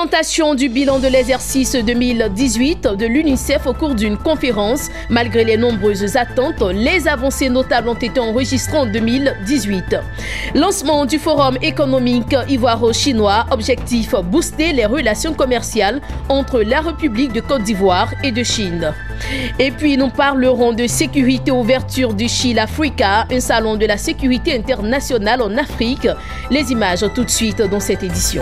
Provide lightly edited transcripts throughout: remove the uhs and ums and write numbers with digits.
Présentation du bilan de l'exercice 2018 de l'UNICEF au cours d'une conférence. Malgré les nombreuses attentes, les avancées notables ont été enregistrées en 2018. Lancement du Forum économique ivoiro-chinois. Objectif, booster les relations commerciales entre la République de Côte d'Ivoire et de Chine. Et puis nous parlerons de sécurité, ouverture du Chile Africa, un salon de la sécurité internationale en Afrique. Les images tout de suite dans cette édition.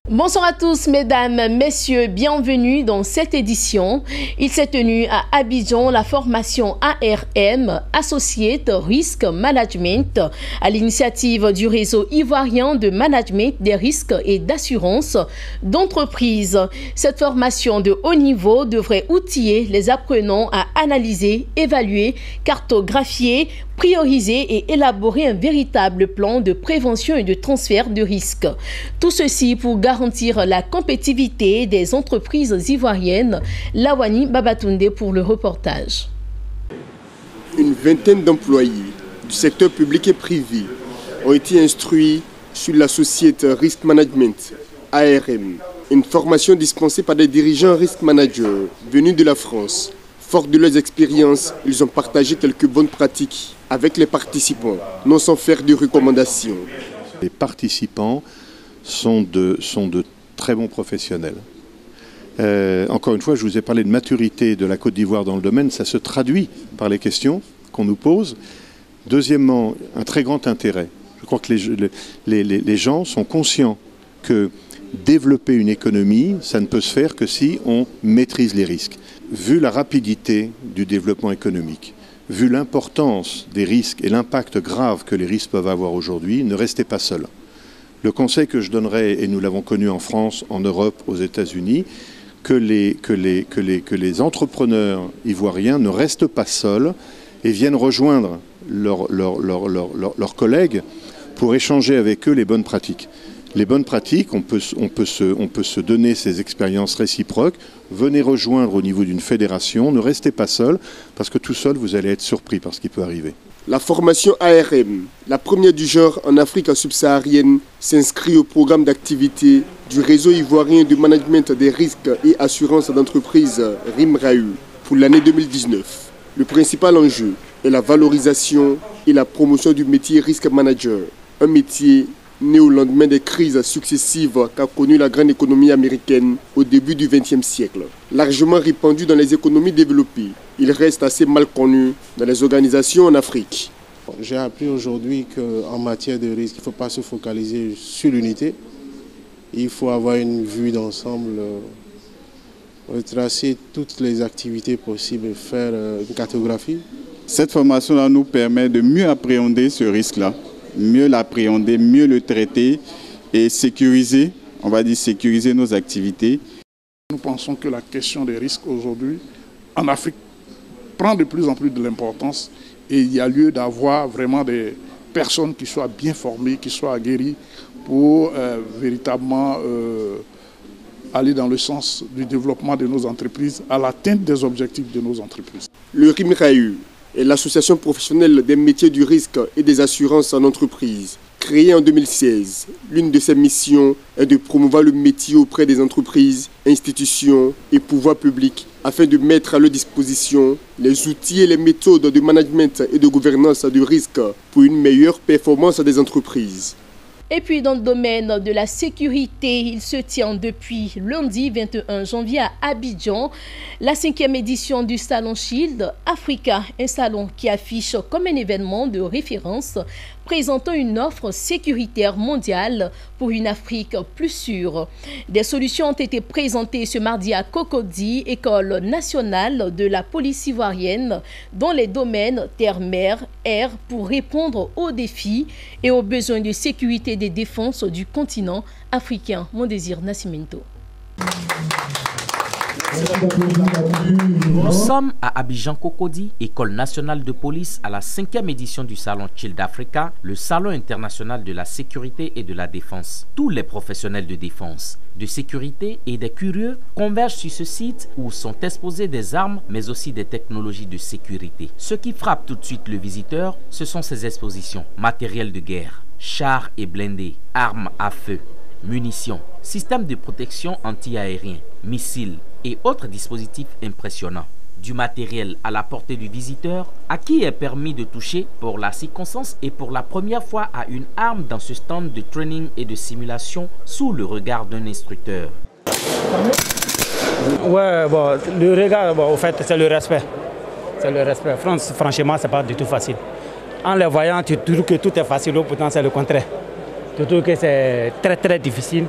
Bonsoir à tous, mesdames, messieurs, bienvenue dans cette édition. Il s'est tenu à Abidjan la formation ARM, Associate Risk Management, à l'initiative du réseau ivoirien de management des risques et d'assurance d'entreprise. Cette formation de haut niveau devrait outiller les apprenants à analyser, évaluer, cartographier, prioriser et élaborer un véritable plan de prévention et de transfert de risques. Tout ceci pour garantir la compétitivité des entreprises ivoiriennes. Lawani Babatunde pour le reportage. Une vingtaine d'employés du secteur public et privé ont été instruits sur l'Associate Risk Management, ARM, une formation dispensée par des dirigeants risk managers venus de la France. Forts de leurs expériences, ils ont partagé quelques bonnes pratiques avec les participants, non sans faire de recommandations. Les participants sont de très bons professionnels. Encore une fois, je vous ai parlé de maturité de la Côte d'Ivoire dans le domaine, ça se traduit par les questions qu'on nous pose. Deuxièmement, un très grand intérêt. Je crois que les gens sont conscients que développer une économie, ça ne peut se faire que si on maîtrise les risques. Vu la rapidité du développement économique, vu l'importance des risques et l'impact grave que les risques peuvent avoir aujourd'hui, ne restez pas seul. Le conseil que je donnerais, et nous l'avons connu en France, en Europe, aux États-Unis, que les entrepreneurs ivoiriens ne restent pas seuls et viennent rejoindre leurs collègues pour échanger avec eux les bonnes pratiques. Les bonnes pratiques, on peut se donner ces expériences réciproques. Venez rejoindre au niveau d'une fédération, ne restez pas seul, parce que tout seul, vous allez être surpris par ce qui peut arriver. La formation ARM, la première du genre en Afrique subsaharienne, s'inscrit au programme d'activité du réseau ivoirien de management des risques et assurances d'entreprise RIMRAU pour l'année 2019. Le principal enjeu est la valorisation et la promotion du métier risk manager, un métier né au lendemain des crises successives qu'a connues la grande économie américaine au début du XXe siècle. Largement répandu dans les économies développées, il reste assez mal connu dans les organisations en Afrique. J'ai appris aujourd'hui qu'en matière de risque, il ne faut pas se focaliser sur l'unité. Il faut avoir une vue d'ensemble, retracer toutes les activités possibles, faire une cartographie. Cette formation-là nous permet de mieux appréhender ce risque-là, mieux l'appréhender, mieux le traiter et sécuriser, on va dire sécuriser nos activités. Nous pensons que la question des risques aujourd'hui en Afrique prend de plus en plus de l'importance et il y a lieu d'avoir vraiment des personnes qui soient bien formées, qui soient aguerries pour véritablement aller dans le sens du développement de nos entreprises, à l'atteinte des objectifs de nos entreprises. Le RIMRAU est l'association professionnelle des métiers du risque et des assurances en entreprise. Créée en 2016, l'une de ses missions est de promouvoir le métier auprès des entreprises, institutions et pouvoirs publics afin de mettre à leur disposition les outils et les méthodes de management et de gouvernance du risque pour une meilleure performance des entreprises. Et puis dans le domaine de la sécurité, il se tient depuis lundi 21 janvier à Abidjan la 5e édition du Salon Shield Africa, un salon qui affiche comme un événement de référence présentant une offre sécuritaire mondiale pour une Afrique plus sûre. Des solutions ont été présentées ce mardi à Cocody, École nationale de la police ivoirienne, dans les domaines terre-mer, air, pour répondre aux défis et aux besoins de sécurité des défenses du continent africain. Mon désir Nascimento. Nous sommes à Abidjan-Cocody, École nationale de police, à la 5e édition du Salon Shield Africa, le salon international de la sécurité et de la défense. Tous les professionnels de défense, de sécurité et des curieux convergent sur ce site où sont exposées des armes, mais aussi des technologies de sécurité. Ce qui frappe tout de suite le visiteur, ce sont ces expositions, matériel de guerre, chars et blindés, armes à feu, munitions, systèmes de protection anti-aérien, missiles et autres dispositifs impressionnants. Du matériel à la portée du visiteur, à qui est permis de toucher pour la circonstance et pour la première fois à une arme dans ce stand de training et de simulation sous le regard d'un instructeur. Ouais, bon, le regard, bon, au fait, c'est le respect. C'est le respect. Franchement, c'est pas du tout facile. En les voyant, tu trouves que tout est facile, pourtant c'est le contraire. Tu trouves que c'est très difficile.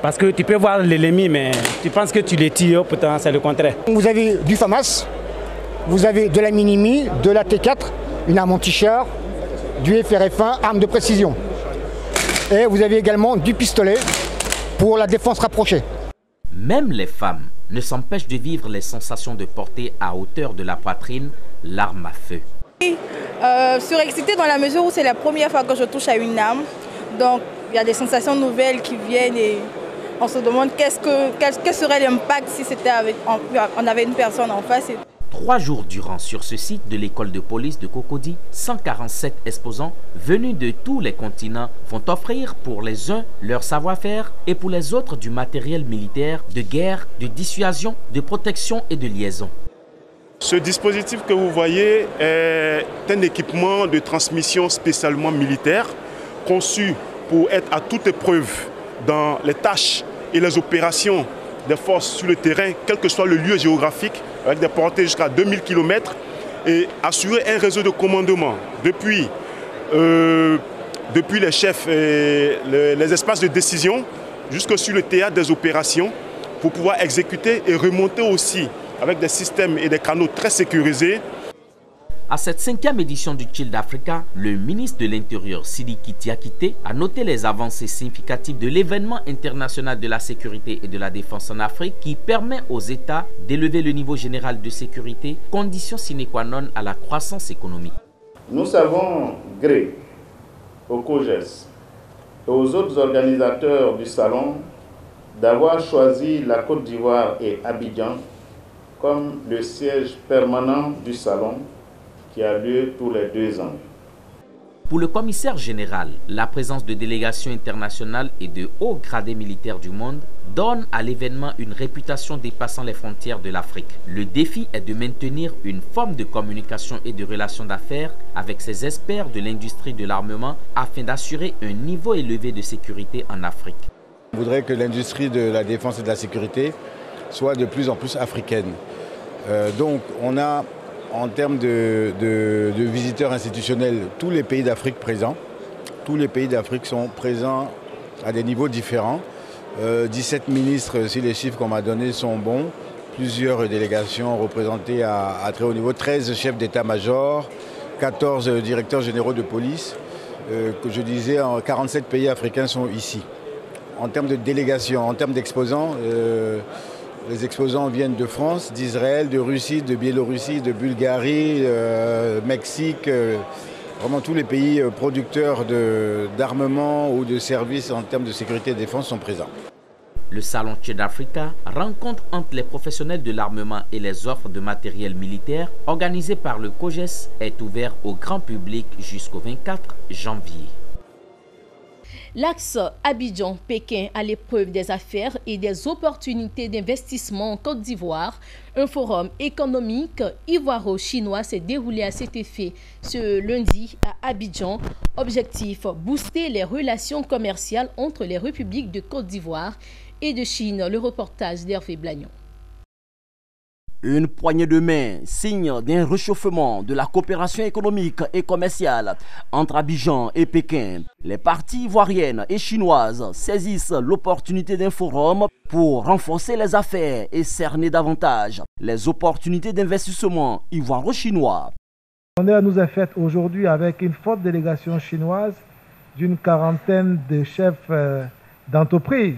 Parce que tu peux voir l'ennemi, mais tu penses que tu les tires, pourtant c'est le contraire. Vous avez du FAMAS, vous avez de la Minimi, de la T4, une arme anti-char, du FRF1, arme de précision. Et vous avez également du pistolet pour la défense rapprochée. Même les femmes ne s'empêchent de vivre les sensations de porter à hauteur de la poitrine l'arme à feu. Surexcitée dans la mesure où c'est la première fois que je touche à une arme. Donc il y a des sensations nouvelles qui viennent et on se demande quel serait l'impact si on avait une personne en face. 3 jours durant sur ce site de l'école de police de Cocody, 147 exposants venus de tous les continents vont offrir pour les uns leur savoir-faire et pour les autres du matériel militaire, de guerre, de dissuasion, de protection et de liaison. Ce dispositif que vous voyez est un équipement de transmission spécialement militaire conçu pour être à toute épreuve dans les tâches et les opérations des forces sur le terrain, quel que soit le lieu géographique, avec des portées jusqu'à 2000 km, et assurer un réseau de commandement depuis les chefs et les espaces de décision jusque sur le théâtre des opérations pour pouvoir exécuter et remonter aussi avec des systèmes et des canaux très sécurisés. À cette 5e édition du Child Africa, le ministre de l'Intérieur, Sidiki Diakité, a noté les avancées significatives de l'événement international de la sécurité et de la défense en Afrique qui permet aux États d'élever le niveau général de sécurité, condition sine qua non à la croissance économique. Nous savons gré au COGES et aux autres organisateurs du salon d'avoir choisi la Côte d'Ivoire et Abidjan comme le siège permanent du salon qui a lieu tous les 2 ans. Pour le commissaire général, la présence de délégations internationales et de hauts gradés militaires du monde donne à l'événement une réputation dépassant les frontières de l'Afrique. Le défi est de maintenir une forme de communication et de relations d'affaires avec ces experts de l'industrie de l'armement afin d'assurer un niveau élevé de sécurité en Afrique. On voudrait que l'industrie de la défense et de la sécurité soit de plus en plus africaine. Donc on a, en termes de visiteurs institutionnels, tous les pays d'Afrique présents. Tous les pays d'Afrique sont présents à des niveaux différents. 17 ministres, si les chiffres qu'on m'a donnés sont bons. Plusieurs délégations représentées à très haut niveau. 13 chefs d'état-major, 14 directeurs généraux de police. Que je disais, 47 pays africains sont ici. En termes de délégation, en termes d'exposants, les exposants viennent de France, d'Israël, de Russie, de Biélorussie, de Bulgarie, Mexique, vraiment tous les pays producteurs d'armement ou de services en termes de sécurité et de défense sont présents. Le Salon Child Africa, rencontre entre les professionnels de l'armement et les offres de matériel militaire, organisé par le COGES, est ouvert au grand public jusqu'au 24 janvier. L'axe Abidjan-Pékin à l'épreuve des affaires et des opportunités d'investissement en Côte d'Ivoire. Un forum économique ivoiro-chinois s'est déroulé à cet effet ce lundi à Abidjan. Objectif, booster les relations commerciales entre les républiques de Côte d'Ivoire et de Chine. Le reportage d'Hervé Blagnon. Une poignée de main, signe d'un réchauffement de la coopération économique et commerciale entre Abidjan et Pékin. Les parties ivoiriennes et chinoises saisissent l'opportunité d'un forum pour renforcer les affaires et cerner davantage les opportunités d'investissement ivoiro-chinois. On nous est faite aujourd'hui avec une forte délégation chinoise d'une 40aine de chefs d'entreprise.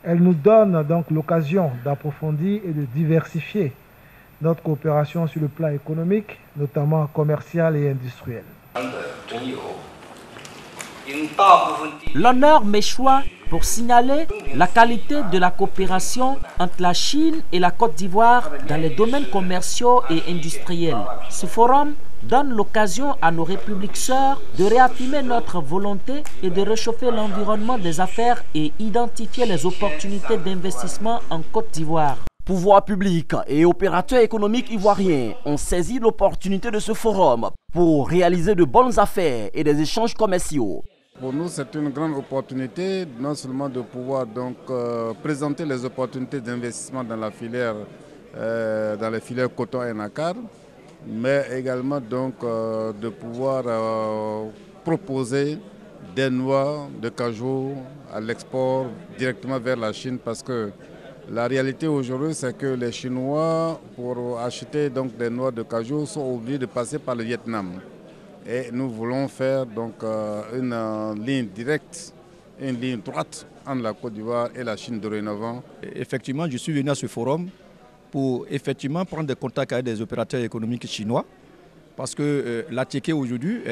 Elle nous donne donc l'occasion d'approfondir et de diversifier notre coopération sur le plan économique, notamment commercial et industriel. L'honneur m'échoit pour signaler la qualité de la coopération entre la Chine et la Côte d'Ivoire dans les domaines commerciaux et industriels. Ce forum donne l'occasion à nos républiques sœurs de réaffirmer notre volonté et de réchauffer l'environnement des affaires et identifier les opportunités d'investissement en Côte d'Ivoire. Pouvoirs publics et opérateurs économiques ivoiriens ont saisi l'opportunité de ce forum pour réaliser de bonnes affaires et des échanges commerciaux. Pour nous, c'est une grande opportunité, non seulement de pouvoir présenter les opportunités d'investissement dans la filière, dans les filières coton et nacre, mais également de pouvoir proposer des noix de cajou à l'export directement vers la Chine, parce que la réalité aujourd'hui, c'est que les Chinois, pour acheter des noix de cajou, sont obligés de passer par le Vietnam. Et nous voulons faire une ligne directe, une ligne droite entre la Côte d'Ivoire et la Chine dorénavant. Effectivement, je suis venu à ce forum pour effectivement prendre des contacts avec des opérateurs économiques chinois, parce que l'attiéké aujourd'hui,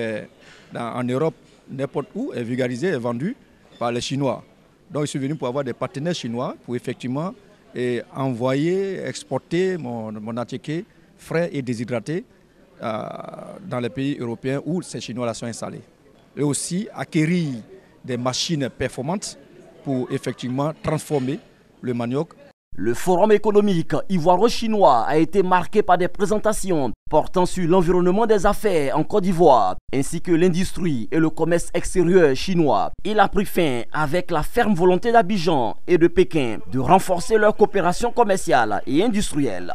en Europe, n'importe où, est vulgarisé et vendu par les Chinois. Donc je suis venu pour avoir des partenaires chinois pour effectivement envoyer, exporter mon attiéké frais et déshydraté dans les pays européens où ces Chinois-là sont installés. Et aussi acquérir des machines performantes pour effectivement transformer le manioc. Le forum économique ivoiro-chinois a été marqué par des présentations portant sur l'environnement des affaires en Côte d'Ivoire, ainsi que l'industrie et le commerce extérieur chinois. Il a pris fin avec la ferme volonté d'Abidjan et de Pékin de renforcer leur coopération commerciale et industrielle.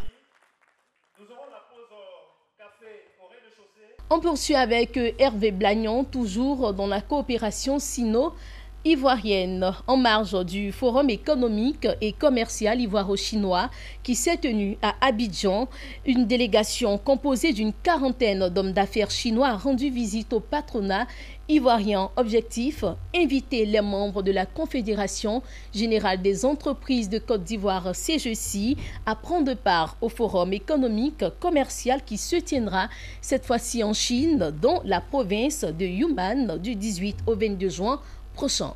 On poursuit avec Hervé Blagnon, toujours dans la coopération sino-ivoirienne, en marge du Forum économique et commercial ivoiro-chinois qui s'est tenu à Abidjan. Une délégation composée d'une quarantaine d'hommes d'affaires chinois a rendu visite au patronat ivoirien. Objectif, inviter les membres de la Confédération générale des entreprises de Côte d'Ivoire, CGECI, à prendre part au forum économique commercial qui se tiendra cette fois-ci en Chine, dans la province de Yunnan, du 18 au 22 juin prochain.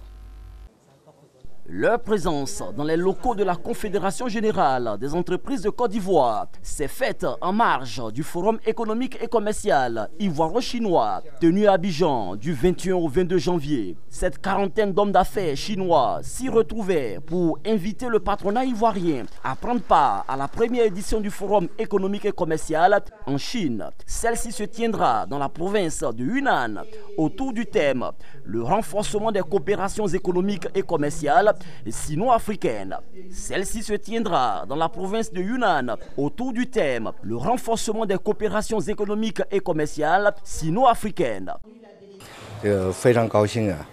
Leur présence dans les locaux de la Confédération générale des entreprises de Côte d'Ivoire s'est faite en marge du Forum économique et commercial ivoiro-chinois tenu à Abidjan du 21 au 22 janvier. Cette quarantaine d'hommes d'affaires chinois s'y retrouvaient pour inviter le patronat ivoirien à prendre part à la première édition du Forum économique et commercial en Chine. Celle-ci se tiendra dans la province de Yunnan autour du thème « Le renforcement des coopérations économiques et commerciales sino-africaine ». Celle-ci se tiendra dans la province de Yunnan autour du thème « Le renforcement des coopérations économiques et commerciales sino-africaines ». 非常高兴啊，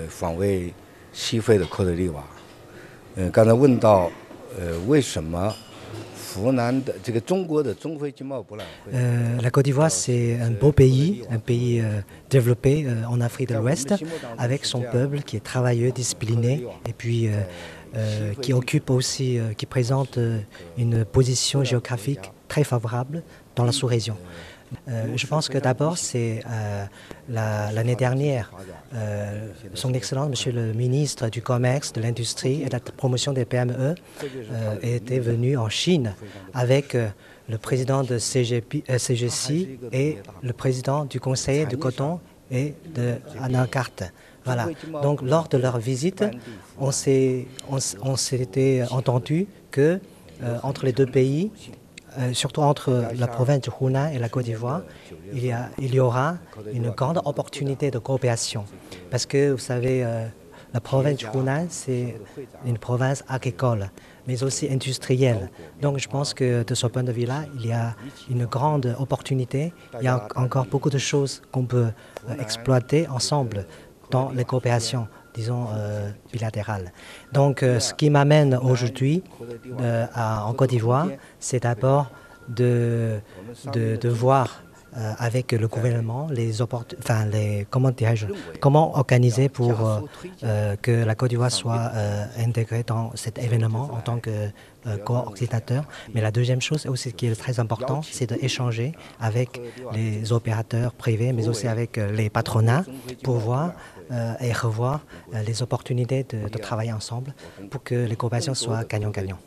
访问西非的科特迪瓦。刚才问到，为什么湖南的这个中国的中非经贸博览会？ La Côte d'Ivoire, c'est un beau pays, développé en Afrique de l'Ouest, avec son peuple qui est travailleux, discipliné, et puis qui occupe aussi, qui présente une position géographique très favorable dans la sous-région. Je pense que d'abord, c'est l'année dernière, son Excellence, Monsieur le ministre du Commerce, de l'Industrie et de la promotion des PME était venu en Chine avec le président de CGECI et le président du Conseil du coton et de Anacartes. Voilà. Donc, lors de leur visite, on s'était entendu que entre les deux pays, surtout entre la province de Hunan et la Côte d'Ivoire, il y aura une grande opportunité de coopération. Parce que, vous savez, la province de Hunan, c'est une province agricole, mais aussi industrielle. Donc je pense que de ce point de vue-là, il y a une grande opportunité. Il y a encore beaucoup de choses qu'on peut exploiter ensemble dans les coopérations, disons, bilatérales. Donc ce qui m'amène aujourd'hui en Côte d'Ivoire, c'est d'abord de voir avec le gouvernement comment organiser pour que la Côte d'Ivoire soit intégrée dans cet événement en tant que co-organisateur. Mais la deuxième chose aussi qui est très important, c'est d'échanger avec les opérateurs privés, mais aussi avec les patronats pour voir et revoir les opportunités de travailler ensemble pour que les coopérations soient gagnant-gagnant.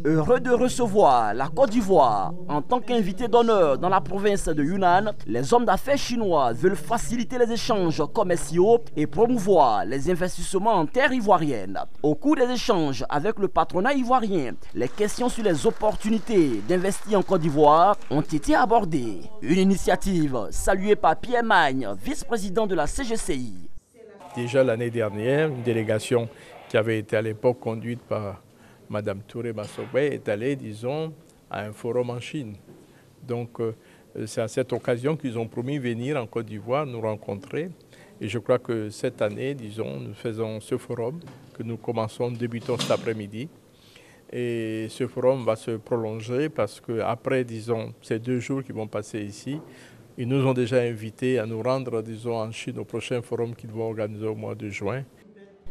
Heureux de recevoir la Côte d'Ivoire en tant qu'invité d'honneur dans la province de Yunnan, les hommes d'affaires chinois veulent faciliter les échanges commerciaux et promouvoir les investissements en terre ivoirienne. Au cours des échanges avec le patronat ivoirien, les questions sur les opportunités d'investir en Côte d'Ivoire ont été abordées. Une initiative saluée par Pierre Magne, vice-président de la CGCI. Déjà l'année dernière, une délégation qui avait été à l'époque conduite par Madame Touré Massobé est allée, disons, à un forum en Chine. Donc, c'est à cette occasion qu'ils ont promis venir en Côte d'Ivoire nous rencontrer. Et je crois que cette année, disons, nous faisons ce forum que nous débutons cet après-midi. Et ce forum va se prolonger parce qu'après, disons, ces 2 jours qui vont passer ici, ils nous ont déjà invités à nous rendre, disons, en Chine au prochain forum qu'ils vont organiser au mois de juin.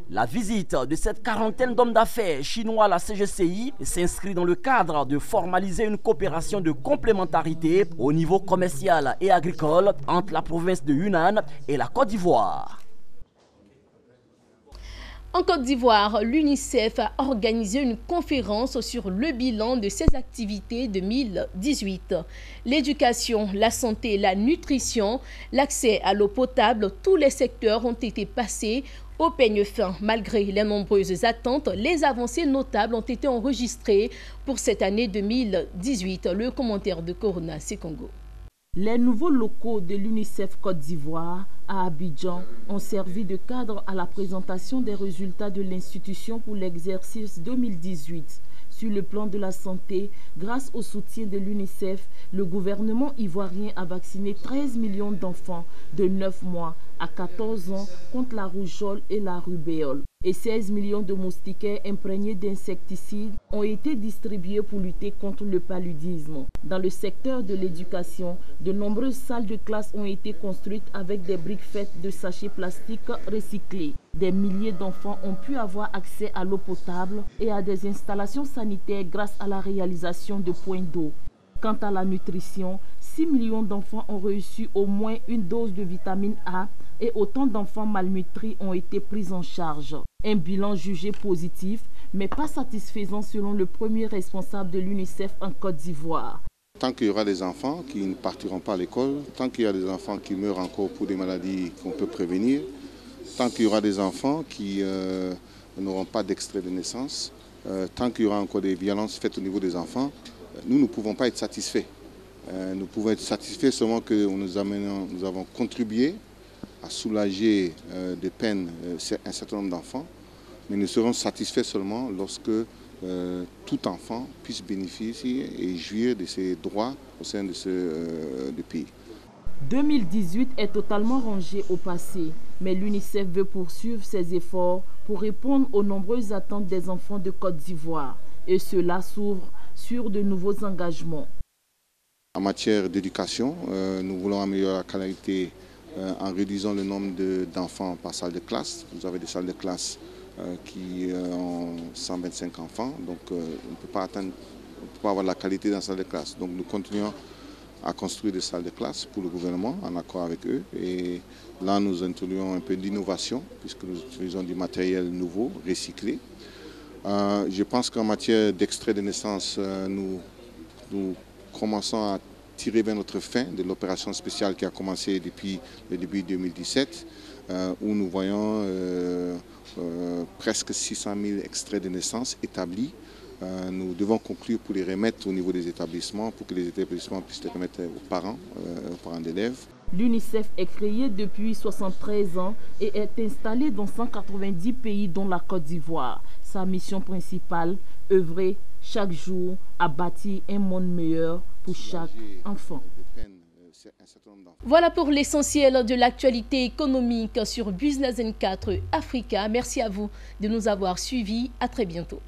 La visite de cette quarantaine d'hommes d'affaires chinois à la CGCI s'inscrit dans le cadre de formaliser une coopération de complémentarité au niveau commercial et agricole entre la province de Yunnan et la Côte d'Ivoire. En Côte d'Ivoire, l'UNICEF a organisé une conférence sur le bilan de ses activités 2018. L'éducation, la santé, la nutrition, l'accès à l'eau potable, tous les secteurs ont été passés au peigne fin. Malgré les nombreuses attentes, les avancées notables ont été enregistrées pour cette année 2018. Le commentaire de Corona Sekongo. Les nouveaux locaux de l'UNICEF Côte d'Ivoire à Abidjan ont servi de cadre à la présentation des résultats de l'institution pour l'exercice 2018. Sur le plan de la santé, grâce au soutien de l'UNICEF, le gouvernement ivoirien a vacciné 13 millions d'enfants de 9 mois à 14 ans contre la rougeole et la rubéole. Et 16 millions de moustiquaires imprégnés d'insecticides ont été distribués pour lutter contre le paludisme. Dans le secteur de l'éducation, de nombreuses salles de classe ont été construites avec des briques faites de sachets plastiques recyclés. Des milliers d'enfants ont pu avoir accès à l'eau potable et à des installations sanitaires grâce à la réalisation de points d'eau. Quant à la nutrition, 6 millions d'enfants ont reçu au moins une dose de vitamine A et autant d'enfants malnutris ont été pris en charge. Un bilan jugé positif, mais pas satisfaisant selon le premier responsable de l'UNICEF en Côte d'Ivoire. Tant qu'il y aura des enfants qui ne partiront pas à l'école, tant qu'il y a des enfants qui meurent encore pour des maladies qu'on peut prévenir, tant qu'il y aura des enfants qui n'auront pas d'extrait de naissance, tant qu'il y aura encore des violences faites au niveau des enfants, nous ne pouvons pas être satisfaits. Nous pouvons être satisfaits seulement que nous avons contribué à soulager des peines un certain nombre d'enfants, mais nous serons satisfaits seulement lorsque tout enfant puisse bénéficier et jouir de ses droits au sein de ce pays. 2018 est totalement rangé au passé, mais l'UNICEF veut poursuivre ses efforts pour répondre aux nombreuses attentes des enfants de Côte d'Ivoire, et cela s'ouvre sur de nouveaux engagements. En matière d'éducation, nous voulons améliorer la qualité en réduisant le nombre d'enfants par salle de classe. Vous avez des salles de classe qui ont 125 enfants, donc on ne peut pas avoir la qualité dans la salle de classe. Donc nous continuons à construire des salles de classe pour le gouvernement en accord avec eux. Et là, nous introduisons un peu d'innovation puisque nous utilisons du matériel nouveau, recyclé. Je pense qu'en matière d'extrait de naissance, nous commençons à tirer vers notre fin de l'opération spéciale qui a commencé depuis le début 2017, où nous voyons presque 600 000 extraits de naissance établis. Nous devons conclure pour les remettre au niveau des établissements, pour que les établissements puissent les remettre aux parents d'élèves. L'UNICEF est créée depuis 73 ans et est installée dans 190 pays dont la Côte d'Ivoire. Sa mission principale, œuvrer chaque jour à bâtir un monde meilleur pour chaque enfant. Voilà pour l'essentiel de l'actualité économique sur Business 4 Africa. Merci à vous de nous avoir suivis. À très bientôt.